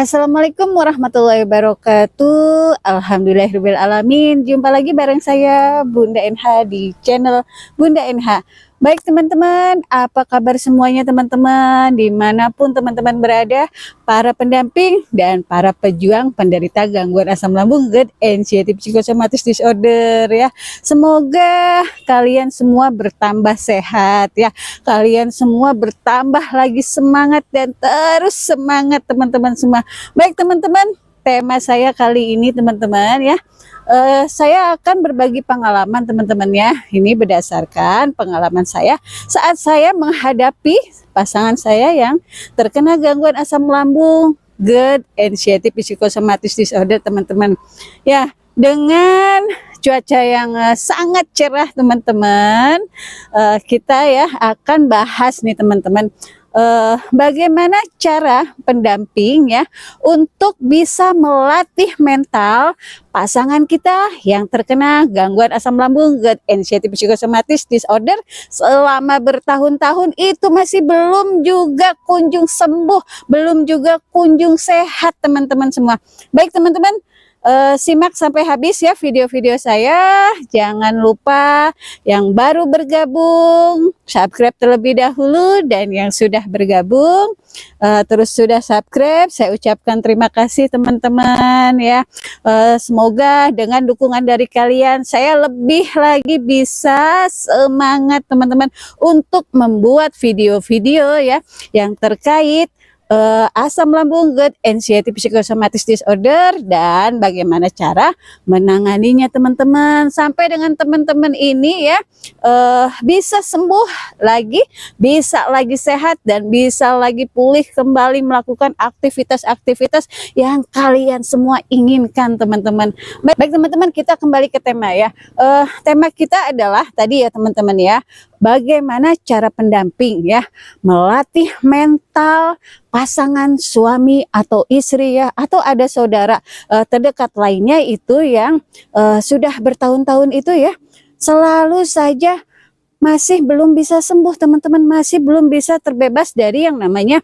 Assalamualaikum warahmatullahi wabarakatuh. Alhamdulillahirabbil alamin. Jumpa lagi bareng saya Bunda NH di channel Bunda NH. Baik teman-teman, apa kabar semuanya teman-teman? Dimanapun teman-teman berada, para pendamping dan para pejuang penderita gangguan asam lambung, GERD, anxiety psychosomatic disorder ya. Semoga kalian semua bertambah sehat ya. Kalian semua bertambah lagi semangat dan terus semangat teman-teman semua. Baik teman-teman, tema saya kali ini teman-teman ya, saya akan berbagi pengalaman teman-teman ya. Ini berdasarkan pengalaman saya saat saya menghadapi pasangan saya yang terkena gangguan asam lambung, GERD, anxiety psychosomatic disorder teman-teman ya. Dengan cuaca yang sangat cerah teman-teman, kita ya akan bahas nih teman-teman, bagaimana cara pendamping ya untuk bisa melatih mental pasangan kita yang terkena gangguan asam lambung, GERD, anxiety psychosomatic disorder selama bertahun-tahun itu masih belum juga kunjung sembuh, belum juga kunjung sehat teman-teman semua. Baik teman-teman, simak sampai habis ya video-video saya. Jangan lupa yang baru bergabung subscribe terlebih dahulu, dan yang sudah bergabung terus sudah subscribe, saya ucapkan terima kasih teman-teman ya. Semoga dengan dukungan dari kalian saya lebih lagi bisa semangat teman-teman untuk membuat video-video ya yang terkait asam lambung, GERD, anxiety psychosomatic disorder, dan bagaimana cara menanganinya teman-teman, sampai dengan teman-teman ini ya bisa sembuh lagi, bisa lagi sehat, dan bisa lagi pulih kembali melakukan aktivitas-aktivitas yang kalian semua inginkan teman-teman. Baik teman-teman, kita kembali ke tema ya. Tema kita adalah tadi ya teman-teman ya, bagaimana cara pendamping ya melatih mental pasangan suami atau istri ya, atau ada saudara terdekat lainnya itu yang sudah bertahun-tahun itu ya selalu saja masih belum bisa sembuh teman-teman, masih belum bisa terbebas dari yang namanya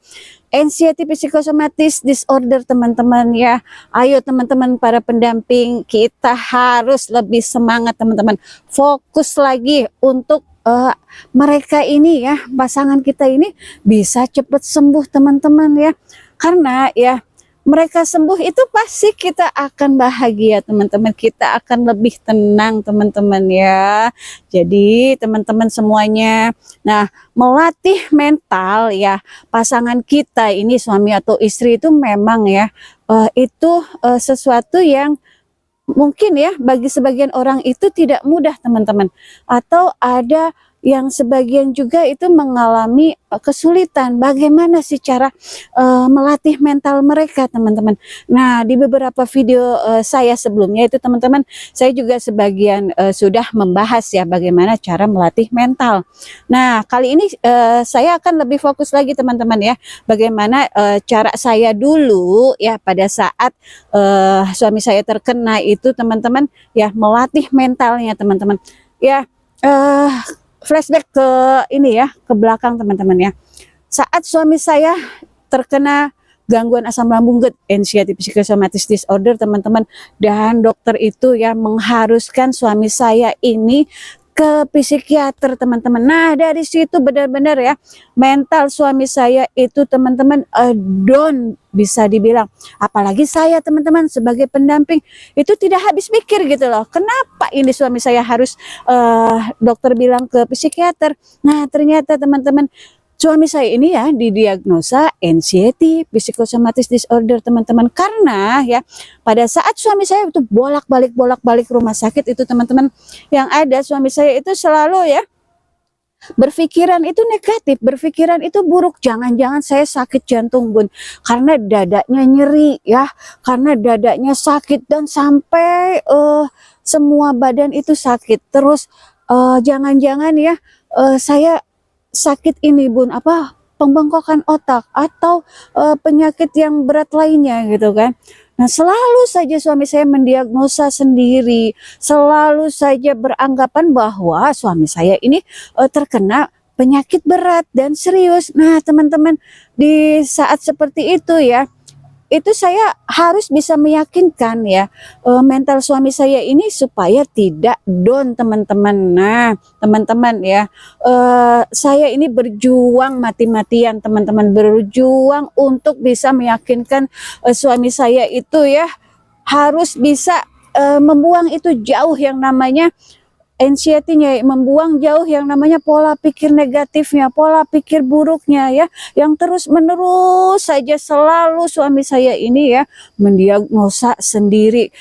anxiety psychosomatic disorder teman-teman ya. Ayo teman-teman para pendamping, kita harus lebih semangat teman-teman, fokus lagi untuk mereka ini ya, pasangan kita ini bisa cepat sembuh teman-teman ya. Karena ya mereka sembuh itu pasti kita akan bahagia teman-teman, kita akan lebih tenang teman-teman ya. Jadi teman-teman semuanya, nah melatih mental ya pasangan kita ini suami atau istri itu memang ya itu sesuatu yang mungkin ya bagi sebagian orang itu tidak mudah teman-teman, atau ada yang sebagian juga itu mengalami kesulitan bagaimana sih cara melatih mental mereka teman-teman. Nah di beberapa video saya sebelumnya itu teman-teman, saya juga sebagian sudah membahas ya bagaimana cara melatih mental. Nah kali ini saya akan lebih fokus lagi teman-teman ya, bagaimana cara saya dulu ya pada saat suami saya terkena itu teman-teman ya, melatih mentalnya teman-teman ya. Flashback ke ini ya, ke belakang teman-teman ya. Saat suami saya terkena gangguan asam lambung, GERD, anxiety psychosomatic disorder teman-teman, dan dokter itu ya mengharuskan suami saya ini ke psikiater teman-teman. Nah dari situ benar-benar ya mental suami saya itu teman-teman down bisa dibilang. Apalagi saya teman-teman sebagai pendamping itu tidak habis pikir gitu loh, kenapa ini suami saya harus dokter bilang ke psikiater. Nah ternyata teman-teman suami saya ini ya didiagnosa anxiety psychosomatic disorder teman-teman, karena ya pada saat suami saya itu bolak-balik rumah sakit itu teman-teman, yang ada suami saya itu selalu ya berpikiran itu negatif, berpikiran itu buruk, jangan-jangan saya sakit jantung bun, karena dadanya nyeri ya, karena dadanya sakit dan sampai semua badan itu sakit, terus jangan-jangan ya saya sakit ini bun, apa pembengkokan otak atau penyakit yang berat lainnya gitu kan. Nah selalu saja suami saya mendiagnosa sendiri, selalu saja beranggapan bahwa suami saya ini terkena penyakit berat dan serius. Nah teman-teman, di saat seperti itu ya itu saya harus bisa meyakinkan ya, mental suami saya ini supaya tidak down teman-teman. Nah, teman-teman ya, saya ini berjuang mati-matian teman-teman, berjuang untuk bisa meyakinkan, suami saya itu ya, harus bisa, membuang itu jauh yang namanya anxiety-nya, membuang jauh yang namanya pola pikir negatifnya, pola pikir buruknya ya, yang terus-menerus saja selalu suami saya ini ya mendiagnosa sendiri,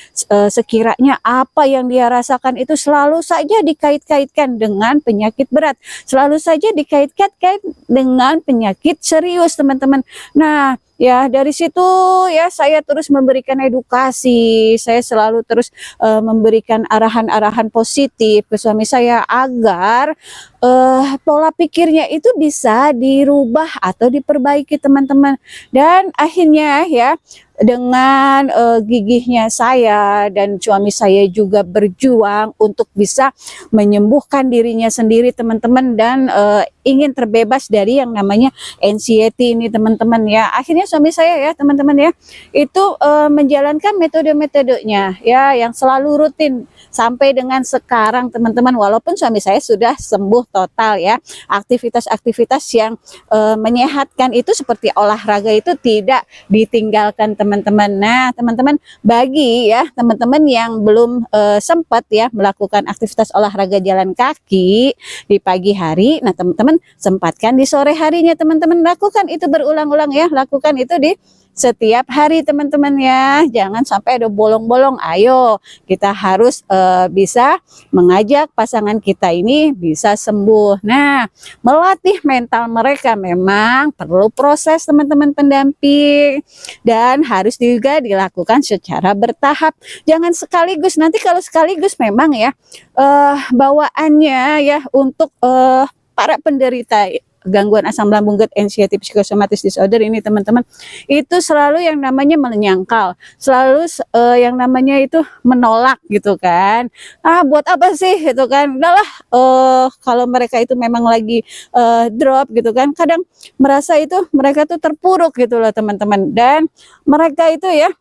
sekiranya apa yang dia rasakan itu selalu saja dikait-kaitkan dengan penyakit berat, selalu saja dikait-kaitkan dengan penyakit serius teman-teman. Nah, ya dari situ ya saya terus memberikan edukasi, saya selalu terus memberikan arahan-arahan positif ke suami saya agar pola pikirnya itu bisa dirubah atau diperbaiki teman-teman. Dan akhirnya ya dengan gigihnya saya dan suami saya juga berjuang untuk bisa menyembuhkan dirinya sendiri teman-teman, dan ingin terbebas dari yang namanya anxiety ini teman-teman ya. Akhirnya suami saya ya teman-teman ya itu menjalankan metode-metodenya ya yang selalu rutin sampai dengan sekarang teman-teman, walaupun suami saya sudah sembuh total ya. Aktivitas-aktivitas yang menyehatkan itu seperti olahraga itu tidak ditinggalkan teman-teman. Nah teman-teman, bagi ya teman-teman yang belum sempat ya melakukan aktivitas olahraga jalan kaki di pagi hari, nah teman-teman sempatkan di sore harinya teman-teman, lakukan itu berulang-ulang ya, lakukan itu di setiap hari teman-teman ya, jangan sampai ada bolong-bolong. Ayo kita harus bisa mengajak pasangan kita ini bisa sembuh. Nah, melatih mental mereka memang perlu proses teman-teman pendamping, dan harus juga dilakukan secara bertahap, jangan sekaligus. Nanti kalau sekaligus memang ya bawaannya ya untuk para penderita gangguan asam lambung gut anxiety psychosomatic disorder ini teman-teman, itu selalu yang namanya menyangkal, selalu yang namanya itu menolak gitu kan. Buat apa sih itu kan, udahlah kalau mereka itu memang lagi drop gitu kan, kadang merasa itu mereka tuh terpuruk gitu loh teman-teman, dan mereka itu ya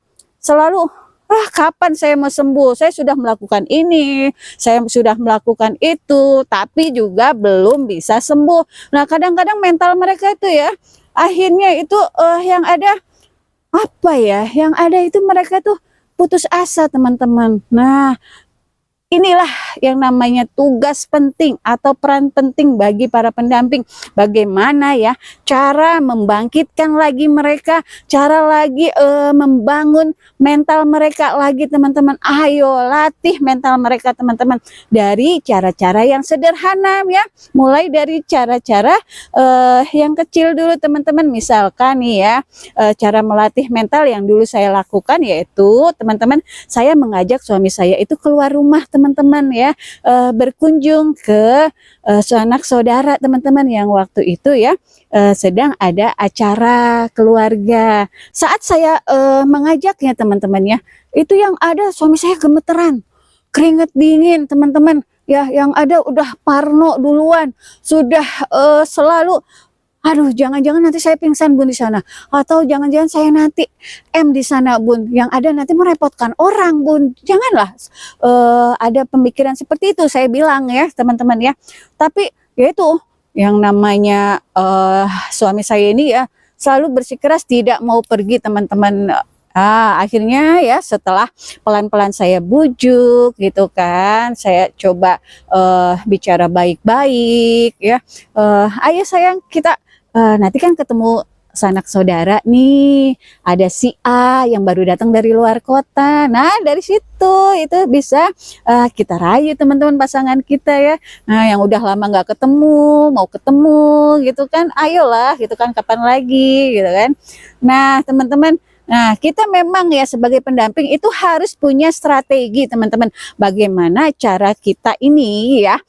selalu kapan saya mau sembuh? Saya sudah melakukan ini, saya sudah melakukan itu, tapi juga belum bisa sembuh. Nah, kadang-kadang mental mereka itu ya, akhirnya itu yang ada apa ya? Yang ada itu mereka tuh putus asa, teman-teman. Nah, inilah yang namanya tugas penting atau peran penting bagi para pendamping. Bagaimana ya cara membangkitkan lagi mereka, cara lagi membangun mental mereka lagi teman-teman. Ayo latih mental mereka teman-teman dari cara-cara yang sederhana ya. Mulai dari cara-cara yang kecil dulu teman-teman. Misalkan nih ya cara melatih mental yang dulu saya lakukan, yaitu teman-teman, saya mengajak suami saya itu keluar rumah teman-teman ya, berkunjung ke sanak saudara teman-teman yang waktu itu ya sedang ada acara keluarga. Saat saya mengajaknya teman-teman ya, itu yang ada suami saya gemeteran, keringet dingin teman-teman ya, yang ada udah parno duluan, sudah selalu aduh jangan-jangan nanti saya pingsan bun di sana, atau jangan-jangan saya nanti di sana bun, yang ada nanti merepotkan orang bun. Janganlah ada pemikiran seperti itu, saya bilang ya teman-teman ya. Tapi yaitu yang namanya suami saya ini ya selalu bersikeras tidak mau pergi teman-teman. Akhirnya ya setelah pelan-pelan saya bujuk gitu kan, saya coba bicara baik-baik ya, ayo sayang kita nanti kan ketemu sanak saudara nih, ada si A yang baru datang dari luar kota. Nah dari situ itu bisa kita rayu teman-teman pasangan kita ya. Nah yang udah lama nggak ketemu, mau ketemu gitu kan, ayolah gitu kan, kapan lagi gitu kan. Nah teman-teman, nah kita memang ya sebagai pendamping itu harus punya strategi teman-teman, bagaimana cara kita ini ya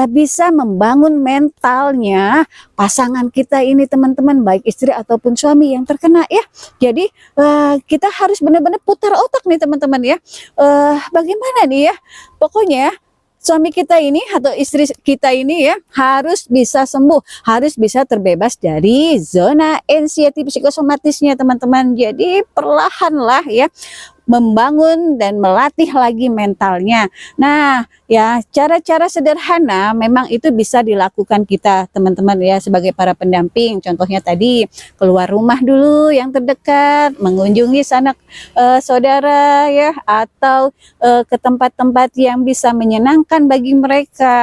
bisa membangun mentalnya pasangan kita ini teman-teman, baik istri ataupun suami yang terkena ya. Jadi kita harus benar-benar putar otak nih teman-teman ya, bagaimana nih ya, pokoknya suami kita ini atau istri kita ini ya harus bisa sembuh, harus bisa terbebas dari zona anxiety psikosomatisnya teman-teman. Jadi perlahanlah ya membangun dan melatih lagi mentalnya. Nah, ya cara-cara sederhana memang itu bisa dilakukan kita teman-teman ya sebagai para pendamping. Contohnya tadi keluar rumah dulu yang terdekat, mengunjungi sanak saudara ya, atau ke tempat-tempat yang bisa menyenangkan bagi mereka.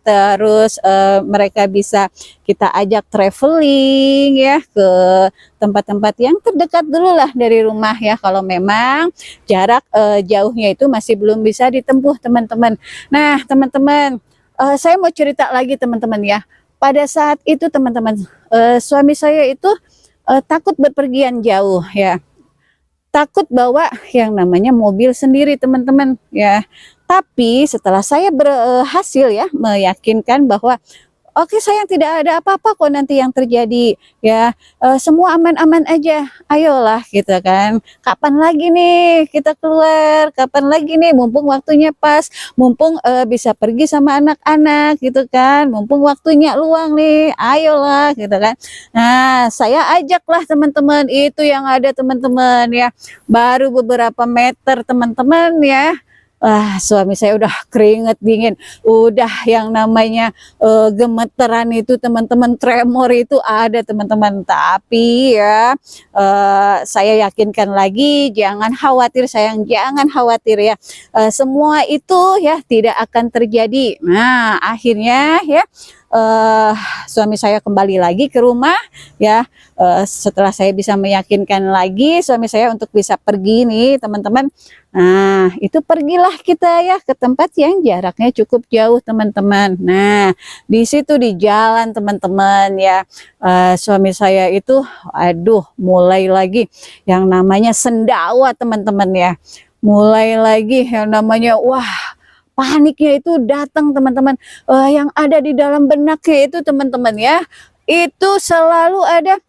Terus mereka bisa kita ajak traveling ya ke tempat-tempat yang terdekat dulu lah dari rumah ya, kalau memang jarak jauhnya itu masih belum bisa ditempuh teman-teman. Nah teman-teman, saya mau cerita lagi teman-teman ya. Pada saat itu teman-teman, suami saya itu takut berpergian jauh ya, takut bawa yang namanya mobil sendiri teman-teman ya. Tapi setelah saya berhasil ya meyakinkan bahwa oke sayang, tidak ada apa-apa kok nanti yang terjadi ya, semua aman-aman aja, ayolah gitu kan, kapan lagi nih kita keluar, kapan lagi nih, mumpung waktunya pas, mumpung bisa pergi sama anak-anak gitu kan, mumpung waktunya luang nih, ayolah gitu kan. Nah saya ajaklah teman-teman, itu yang ada teman-teman ya, baru beberapa meter teman-teman ya, suami saya udah keringet dingin, udah yang namanya gemeteran itu teman-teman, tremor itu ada teman-teman. Tapi ya saya yakinkan lagi, jangan khawatir sayang, jangan khawatir ya, semua itu ya tidak akan terjadi. Nah akhirnya ya suami saya kembali lagi ke rumah ya, setelah saya bisa meyakinkan lagi suami saya untuk bisa pergi nih teman-teman. Nah itu pergilah kita ya ke tempat yang jaraknya cukup jauh teman-teman. Nah di situ di jalan teman-teman ya, suami saya itu aduh mulai lagi yang namanya sendawa teman-teman ya, mulai lagi yang namanya wah paniknya itu datang teman-teman. Yang ada di dalam benaknya itu teman-teman ya, itu selalu ada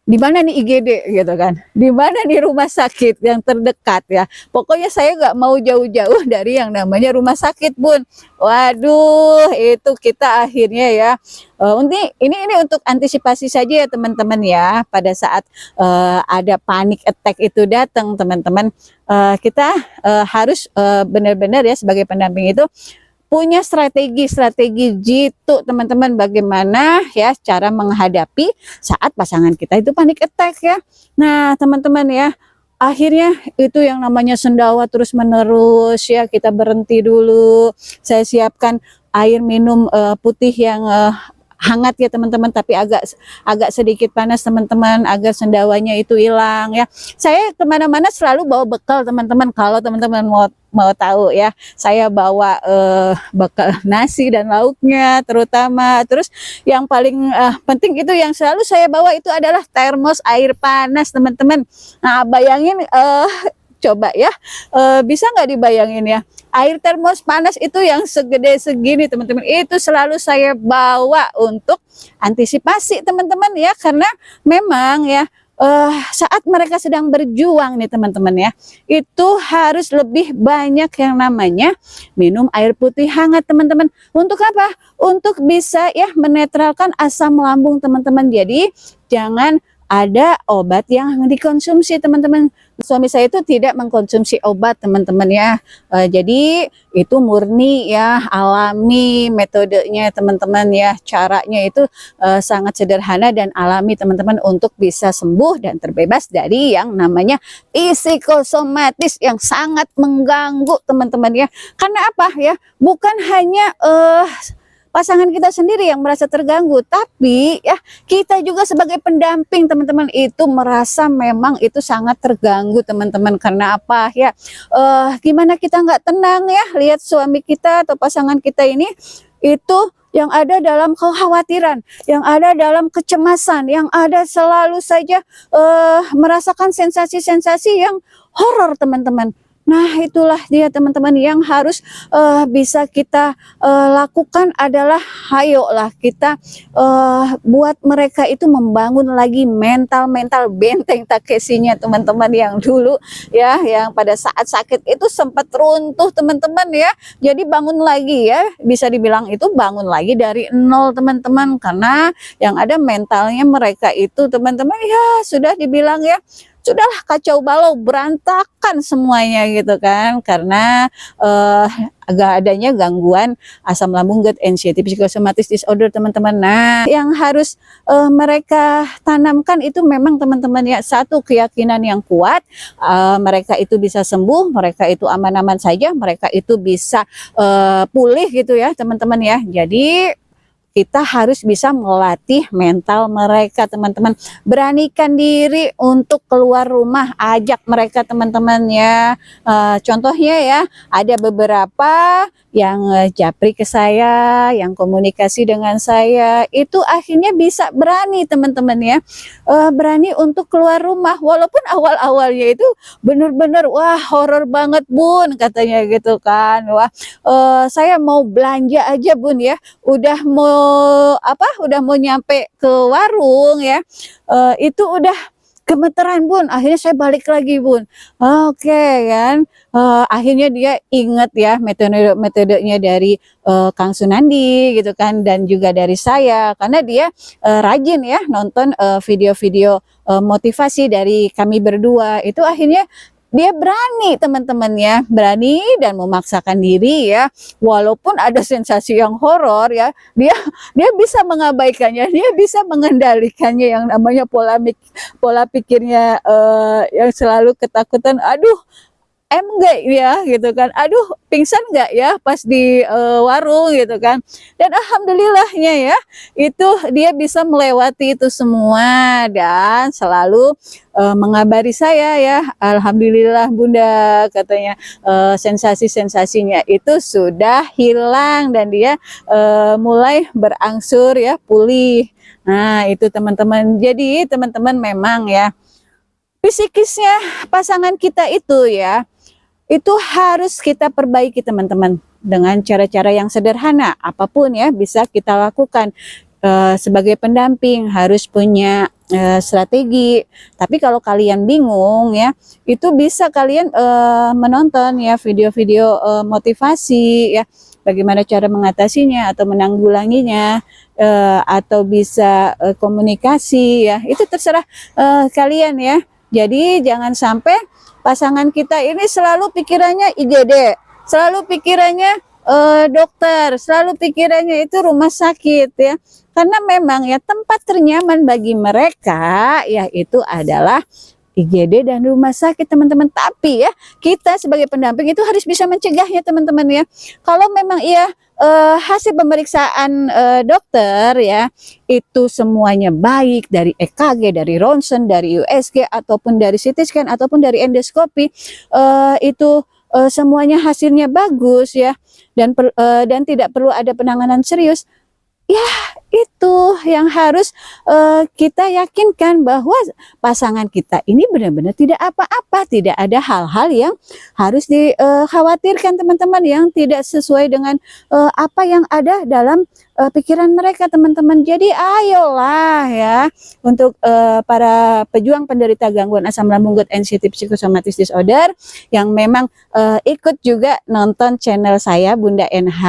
di mana nih IGD gitu kan, di mana nih rumah sakit yang terdekat ya. Pokoknya saya nggak mau jauh-jauh dari yang namanya rumah sakit bun. Waduh itu kita akhirnya ya, ini untuk antisipasi saja ya teman-teman ya, pada saat ada panic attack itu datang teman-teman, kita harus benar-benar ya sebagai pendamping itu punya strategi jitu teman-teman, bagaimana ya cara menghadapi saat pasangan kita itu panik attack ya. Nah teman-teman ya, akhirnya itu yang namanya sendawa terus menerus ya, kita berhenti dulu, saya siapkan air minum putih yang hangat ya teman-teman, tapi agak sedikit panas teman-teman, agar sendawanya itu hilang ya. Saya kemana-mana selalu bawa bekal teman-teman, kalau teman-teman mau tahu ya, saya bawa bekal nasi dan lauknya terutama. Terus yang paling penting itu yang selalu saya bawa itu adalah termos air panas teman-teman. Nah bayangin, coba ya, bisa nggak dibayangin ya, air termos panas itu yang segede segini teman-teman, itu selalu saya bawa untuk antisipasi teman-teman ya, karena memang ya saat mereka sedang berjuang nih teman-teman ya, itu harus lebih banyak yang namanya minum air putih hangat teman-teman. Untuk apa? Untuk bisa ya menetralkan asam lambung teman-teman. Jadi jangan ada obat yang dikonsumsi teman-teman. Suami saya itu tidak mengkonsumsi obat teman-teman ya, jadi itu murni ya alami metodenya teman-teman ya, caranya itu sangat sederhana dan alami teman-teman untuk bisa sembuh dan terbebas dari yang namanya psikosomatis yang sangat mengganggu teman-teman ya. Karena apa ya, bukan hanya pasangan kita sendiri yang merasa terganggu, tapi ya kita juga sebagai pendamping teman-teman itu merasa memang itu sangat terganggu teman-teman. Karena apa ya, gimana kita nggak tenang ya lihat suami kita atau pasangan kita ini itu yang ada dalam kekhawatiran, yang ada dalam kecemasan, yang ada selalu saja merasakan sensasi-sensasi yang horor teman-teman. Nah, itulah dia teman-teman yang harus bisa kita lakukan adalah hayolah kita buat mereka itu membangun lagi mental benteng Takeshinya teman-teman yang dulu ya, yang pada saat sakit itu sempat runtuh teman-teman ya. Jadi bangun lagi ya, bisa dibilang itu bangun lagi dari nol teman-teman, karena yang ada mentalnya mereka itu teman-teman ya sudah dibilang ya, sudahlah kacau balau, berantakan semuanya gitu kan, karena agak adanya gangguan asam lambung, gut, anxiety, psychosomatic disorder teman-teman. Nah, yang harus mereka tanamkan itu memang teman-teman ya, satu keyakinan yang kuat, mereka itu bisa sembuh, mereka itu aman-aman saja, mereka itu bisa pulih gitu ya teman-teman ya. Jadi kita harus bisa melatih mental mereka teman-teman, beranikan diri untuk keluar rumah, ajak mereka teman-teman ya. Contohnya ya, ada beberapa yang japri ke saya, yang komunikasi dengan saya, itu akhirnya bisa berani teman-teman ya, berani untuk keluar rumah, walaupun awal-awalnya itu bener-bener wah horor banget bun katanya gitu kan. Wah, saya mau belanja aja bun ya, udah mau nyampe ke warung ya, itu udah gemeteran bun, akhirnya saya balik lagi bun. Oke kan, akhirnya dia inget ya metodenya dari Kang Sunandi gitu kan, dan juga dari saya, karena dia rajin ya nonton video-video motivasi dari kami berdua. Itu akhirnya dia berani teman-teman ya, berani dan memaksakan diri ya, walaupun ada sensasi yang horor ya, dia bisa mengabaikannya, dia bisa mengendalikannya, yang namanya pola pikirnya yang selalu ketakutan, aduh enggak ya gitu kan, aduh pingsan enggak ya pas di warung gitu kan. Dan alhamdulillahnya ya, itu dia bisa melewati itu semua dan selalu mengabari saya ya, alhamdulillah bunda katanya, sensasi-sensasinya itu sudah hilang dan dia mulai berangsur ya pulih. Nah itu teman-teman, jadi teman-teman memang ya, psikisnya pasangan kita itu ya, itu harus kita perbaiki teman-teman, dengan cara-cara yang sederhana, apapun ya bisa kita lakukan. Sebagai pendamping harus punya strategi. Tapi kalau kalian bingung ya, itu bisa kalian menonton ya video-video motivasi ya, bagaimana cara mengatasinya atau menanggulanginya, atau bisa komunikasi ya, itu terserah kalian ya. Jadi jangan sampai pasangan kita ini selalu pikirannya IGD, selalu pikirannya dokter, selalu pikirannya itu rumah sakit ya. Karena memang ya tempat ternyaman bagi mereka ya itu adalah IGD dan rumah sakit teman-teman. Tapi ya kita sebagai pendamping itu harus bisa mencegahnya teman-teman ya. Kalau memang iya hasil pemeriksaan dokter ya itu semuanya baik, dari EKG, dari ronsen, dari USG, ataupun dari CT scan, ataupun dari endoskopi, itu semuanya hasilnya bagus ya, dan tidak perlu ada penanganan serius. Ya, itu yang harus kita yakinkan, bahwa pasangan kita ini benar-benar tidak apa-apa, tidak ada hal-hal yang harus dikhawatirkan teman-teman, yang tidak sesuai dengan apa yang ada dalam pikiran mereka teman-teman. Jadi ayolah ya, untuk para pejuang penderita gangguan asam lambung, gut, anxiety, psychosomatic disorder, yang memang ikut juga nonton channel saya Bunda NH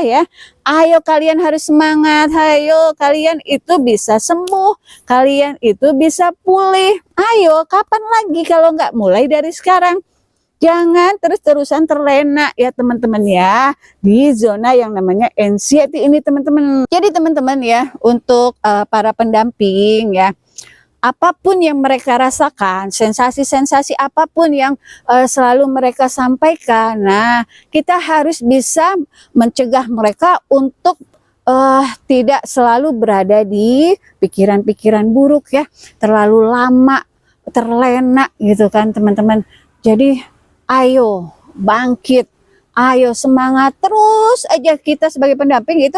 ya. Ayo kalian harus semangat, ayo kalian itu bisa sembuh, kalian itu bisa pulih. Ayo, kapan lagi kalau nggak mulai dari sekarang? Jangan terus-terusan terlena ya teman-teman ya, di zona yang namanya anxiety ini teman-teman. Jadi teman-teman ya, untuk para pendamping ya, apapun yang mereka rasakan, sensasi-sensasi apapun yang selalu mereka sampaikan, nah kita harus bisa mencegah mereka untuk tidak selalu berada di pikiran-pikiran buruk ya, terlalu lama terlena gitu kan teman-teman. Jadi ayo bangkit, ayo semangat terus aja kita sebagai pendamping itu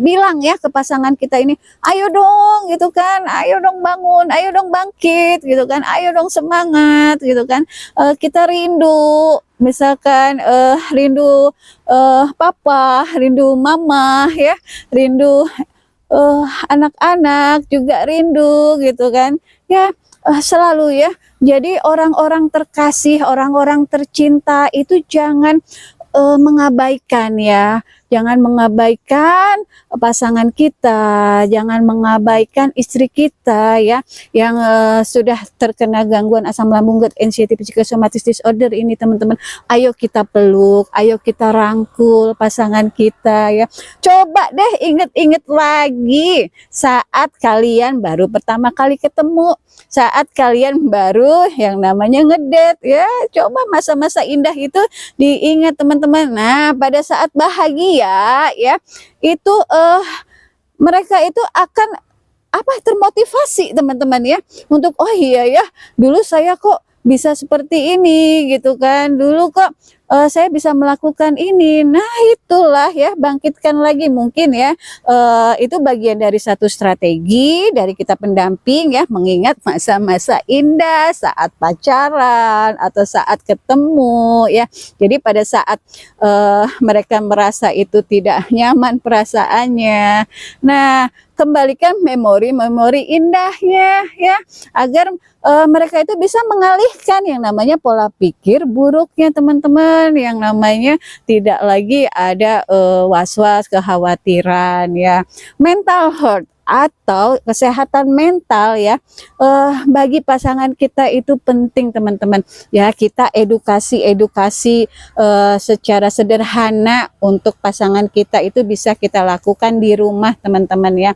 bilang ya ke pasangan kita ini, ayo dong gitu kan, ayo dong bangun, ayo dong bangkit gitu kan, ayo dong semangat gitu kan. Kita rindu misalkan rindu papa, rindu mama ya, rindu anak-anak juga rindu gitu kan ya. Selalu ya, jadi orang-orang terkasih, orang-orang tercinta itu jangan mengabaikan ya, jangan mengabaikan pasangan kita, jangan mengabaikan istri kita ya, yang sudah terkena gangguan asam lambung, GERD, anxiety, psychosomatic disorder ini teman-teman. Ayo kita peluk, ayo kita rangkul pasangan kita ya. Coba deh inget-inget lagi saat kalian baru pertama kali ketemu, saat kalian baru yang namanya ngedate ya. Coba masa-masa indah itu diingat teman-teman. Nah, pada saat bahagia ya, itu mereka itu akan termotivasi teman-teman ya, untuk oh iya ya, dulu saya kok bisa seperti ini gitu kan, dulu kok saya bisa melakukan ini. Nah itulah ya, bangkitkan lagi mungkin ya, itu bagian dari satu strategi dari kita pendamping ya, mengingat masa-masa indah saat pacaran atau saat ketemu ya. Jadi pada saat mereka merasa itu tidak nyaman perasaannya, nah kembalikan memori-memori indahnya ya, agar mereka itu bisa mengalihkan yang namanya pola pikir buruknya teman-teman, yang namanya tidak lagi ada was-was, kekhawatiran ya. Mental health atau kesehatan mental ya, bagi pasangan kita itu penting teman-teman ya. Kita edukasi secara sederhana untuk pasangan kita itu bisa kita lakukan di rumah teman-teman ya.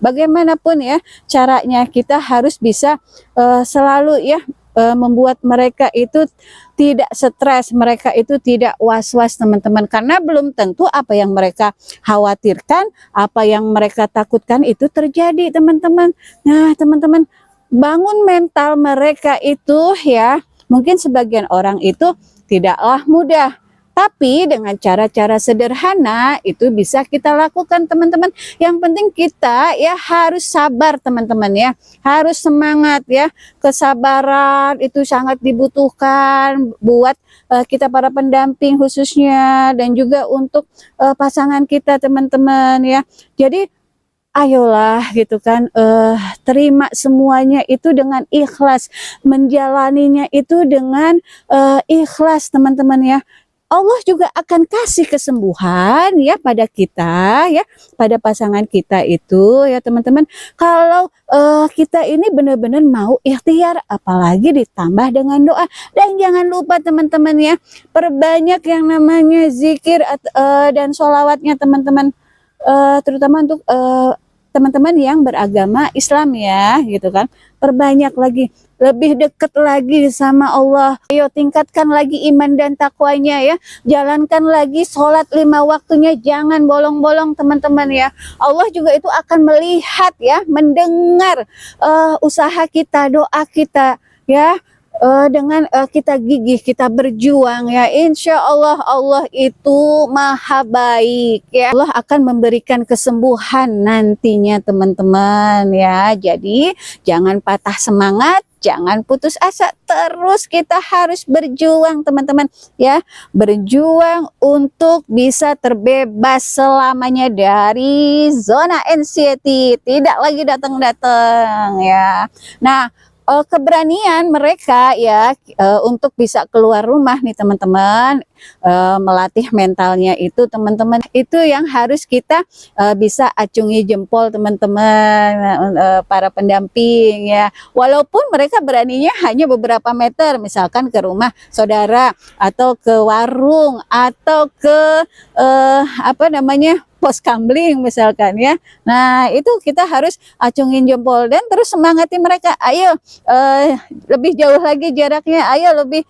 Bagaimanapun ya caranya, kita harus bisa selalu ya membuat mereka itu tidak stres, mereka itu tidak was-was teman-teman, karena belum tentu apa yang mereka khawatirkan, apa yang mereka takutkan itu terjadi teman-teman. Nah teman-teman, bangun mental mereka itu ya, mungkin sebagian orang itu tidaklah mudah, tapi dengan cara-cara sederhana itu bisa kita lakukan teman-teman. Yang penting kita ya harus sabar teman-teman ya, harus semangat ya. Kesabaran itu sangat dibutuhkan buat kita para pendamping khususnya, dan juga untuk pasangan kita teman-teman ya. Jadi ayolah gitu kan, terima semuanya itu dengan ikhlas, menjalaninya itu dengan ikhlas teman-teman ya. Allah juga akan kasih kesembuhan ya pada kita ya, pada pasangan kita itu ya teman-teman. Kalau kita ini benar-benar mau ikhtiar, apalagi ditambah dengan doa. Dan jangan lupa teman-teman ya, perbanyak yang namanya zikir dan sholawatnya teman-teman, terutama untuk teman-teman yang beragama Islam ya gitu kan. Perbanyak lagi, lebih dekat lagi sama Allah. Ayo tingkatkan lagi iman dan takwanya ya. Jalankan lagi sholat 5 waktunya, jangan bolong-bolong teman-teman ya. Allah juga itu akan melihat ya, mendengar usaha kita, doa kita ya. Dengan kita gigih, kita berjuang ya, insya Allah Allah itu maha baik ya. Allah akan memberikan kesembuhan nantinya teman-teman ya. Jadi jangan patah semangat, jangan putus asa, terus kita harus berjuang teman-teman ya. Berjuang untuk bisa terbebas selamanya dari zona anxiety, tidak lagi datang-datang ya. Nah keberanian mereka ya untuk bisa keluar rumah nih teman-teman, melatih mentalnya itu teman-teman, itu yang harus kita bisa acungi jempol teman-teman, para pendamping ya. Walaupun mereka beraninya hanya beberapa meter, misalkan ke rumah saudara atau ke warung atau ke pos kamling misalkan ya. Nah itu kita harus acungin jempol dan terus semangati mereka, ayo lebih jauh lagi jaraknya, ayo lebih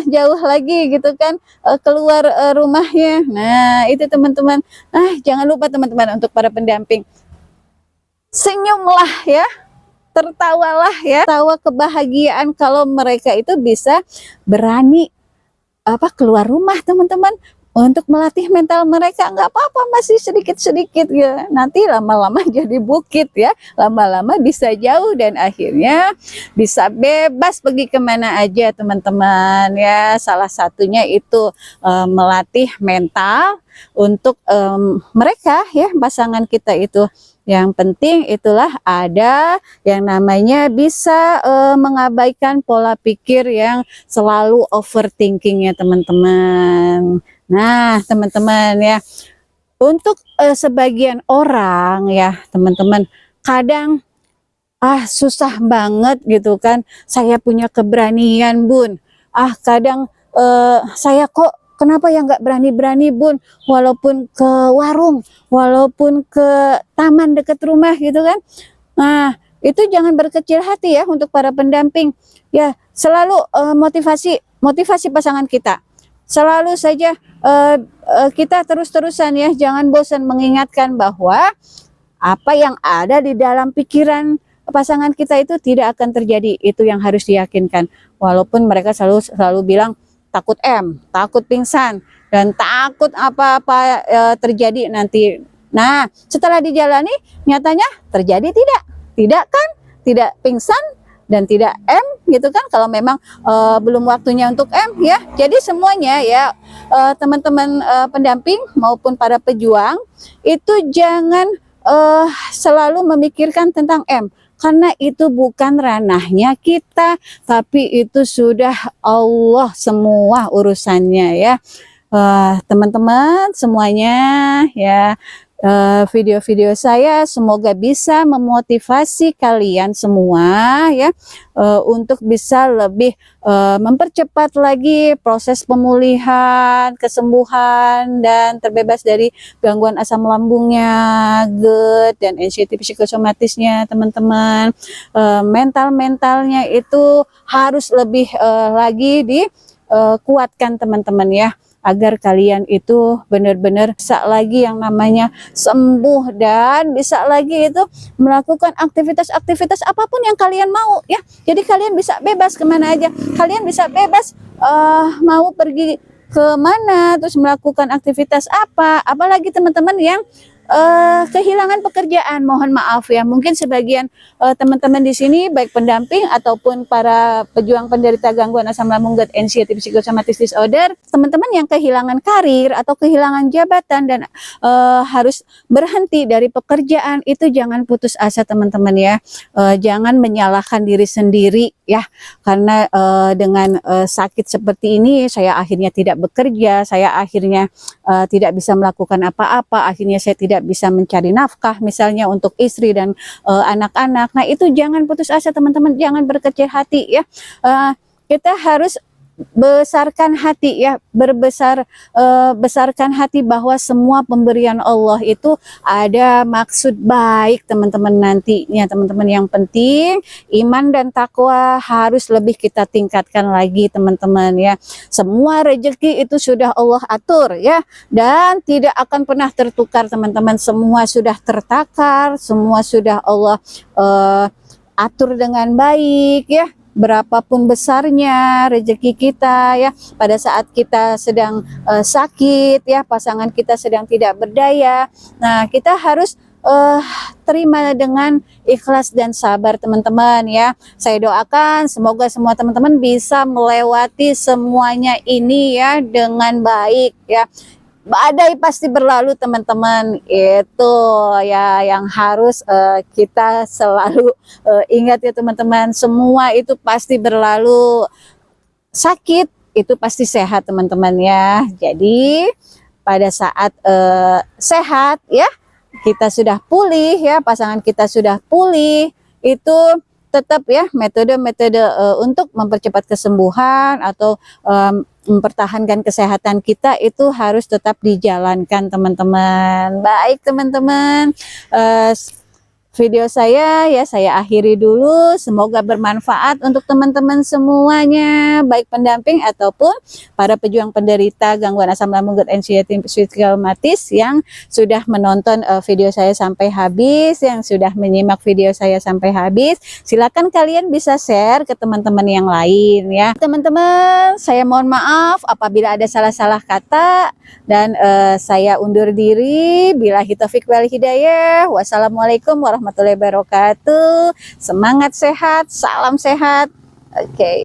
jauh lagi gitu kan, keluar rumahnya. Nah itu teman-teman, jangan lupa teman-teman untuk para pendamping, senyumlah ya, tertawalah ya, tawa kebahagiaan kalau mereka itu bisa berani keluar rumah teman-teman untuk melatih mental mereka. Nggak apa-apa, masih sedikit-sedikit ya, nanti lama-lama jadi bukit ya, lama-lama bisa jauh dan akhirnya bisa bebas pergi kemana aja teman-teman ya. Salah satunya itu melatih mental untuk mereka ya, pasangan kita itu. Yang penting itulah ada yang namanya bisa mengabaikan pola pikir yang selalu overthinking ya teman-teman. Nah teman-teman ya, untuk sebagian orang ya teman-teman, kadang susah banget gitu kan, saya punya keberanian bun, kadang saya kok kenapa ya nggak berani-berani bun, walaupun ke warung, walaupun ke taman dekat rumah gitu kan. Nah itu jangan berkecil hati ya untuk para pendamping ya, selalu motivasi pasangan kita, selalu saja kita terus-terusan ya, jangan bosan mengingatkan bahwa apa yang ada di dalam pikiran pasangan kita itu tidak akan terjadi. Itu yang harus diyakinkan, walaupun mereka selalu bilang takut takut pingsan, dan takut apa-apa terjadi nanti. Nah, setelah dijalani, nyatanya terjadi tidak kan? Tidak pingsan dan tidak gitu kan? Kalau memang belum waktunya untuk ya. Jadi semuanya ya, teman-teman pendamping maupun para pejuang itu jangan selalu memikirkan tentang karena itu bukan ranahnya kita, tapi itu sudah Allah semua urusannya ya. Teman-teman semuanya ya, video-video saya semoga bisa memotivasi kalian semua ya, untuk bisa lebih mempercepat lagi proses pemulihan, kesembuhan, dan terbebas dari gangguan asam lambungnya, GERD, dan anxiety psikosomatisnya teman-teman. Mentalnya itu harus lebih lagi dikuatkan teman-teman ya, agar kalian itu benar-benar bisa lagi yang namanya sembuh dan bisa lagi itu melakukan aktivitas-aktivitas apapun yang kalian mau ya. Jadi kalian bisa bebas kemana aja, kalian bisa bebas mau pergi kemana, terus melakukan aktivitas apa. Apalagi teman-teman yang kehilangan pekerjaan, mohon maaf ya, mungkin sebagian teman-teman di sini baik pendamping ataupun para pejuang penderita gangguan asam lambung, GERD, anxiety psychosomatic disorder, teman-teman yang kehilangan karir atau kehilangan jabatan dan harus berhenti dari pekerjaan, itu jangan putus asa teman-teman ya. Jangan menyalahkan diri sendiri ya, karena dengan sakit seperti ini saya akhirnya tidak bekerja, saya akhirnya tidak bisa melakukan apa-apa, akhirnya saya tidak bisa mencari nafkah misalnya untuk istri dan anak-anak. Nah itu jangan putus asa teman-teman, jangan berkecil hati ya. Kita harus besarkan hati ya, besarkan hati bahwa semua pemberian Allah itu ada maksud baik teman-teman nantinya teman-teman. Yang penting iman dan takwa harus lebih kita tingkatkan lagi teman-teman ya. Semua rezeki itu sudah Allah atur ya, dan tidak akan pernah tertukar teman-teman. Semua sudah tertakar, semua sudah Allah atur dengan baik ya. Berapapun besarnya rezeki kita ya, pada saat kita sedang sakit ya, pasangan kita sedang tidak berdaya, nah kita harus terima dengan ikhlas dan sabar teman-teman ya. Saya doakan semoga semua teman-teman bisa melewati semuanya ini ya dengan baik ya. Badai pasti berlalu teman-teman, itu ya yang harus kita selalu ingat ya teman-teman. Semua itu pasti berlalu, sakit itu pasti sehat teman-teman ya. Jadi pada saat sehat ya, kita sudah pulih ya, pasangan kita sudah pulih, itu tetap ya metode-metode untuk mempercepat kesembuhan atau mempertahankan kesehatan kita itu harus tetap dijalankan teman-teman. Baik teman-teman, video saya ya, saya akhiri dulu. Semoga bermanfaat untuk teman-teman semuanya, baik pendamping ataupun para pejuang penderita gangguan asam lambung, GERD, anxiety, psikosomatis yang sudah menonton video saya sampai habis, yang sudah menyimak video saya sampai habis. Silakan kalian bisa share ke teman-teman yang lain ya. Teman-teman, saya mohon maaf apabila ada salah-salah kata, dan saya undur diri. Billahi taufik wal hidayah. Wassalamualaikum warahmatullahi wabarakatuh. Semangat sehat, salam sehat. Oke.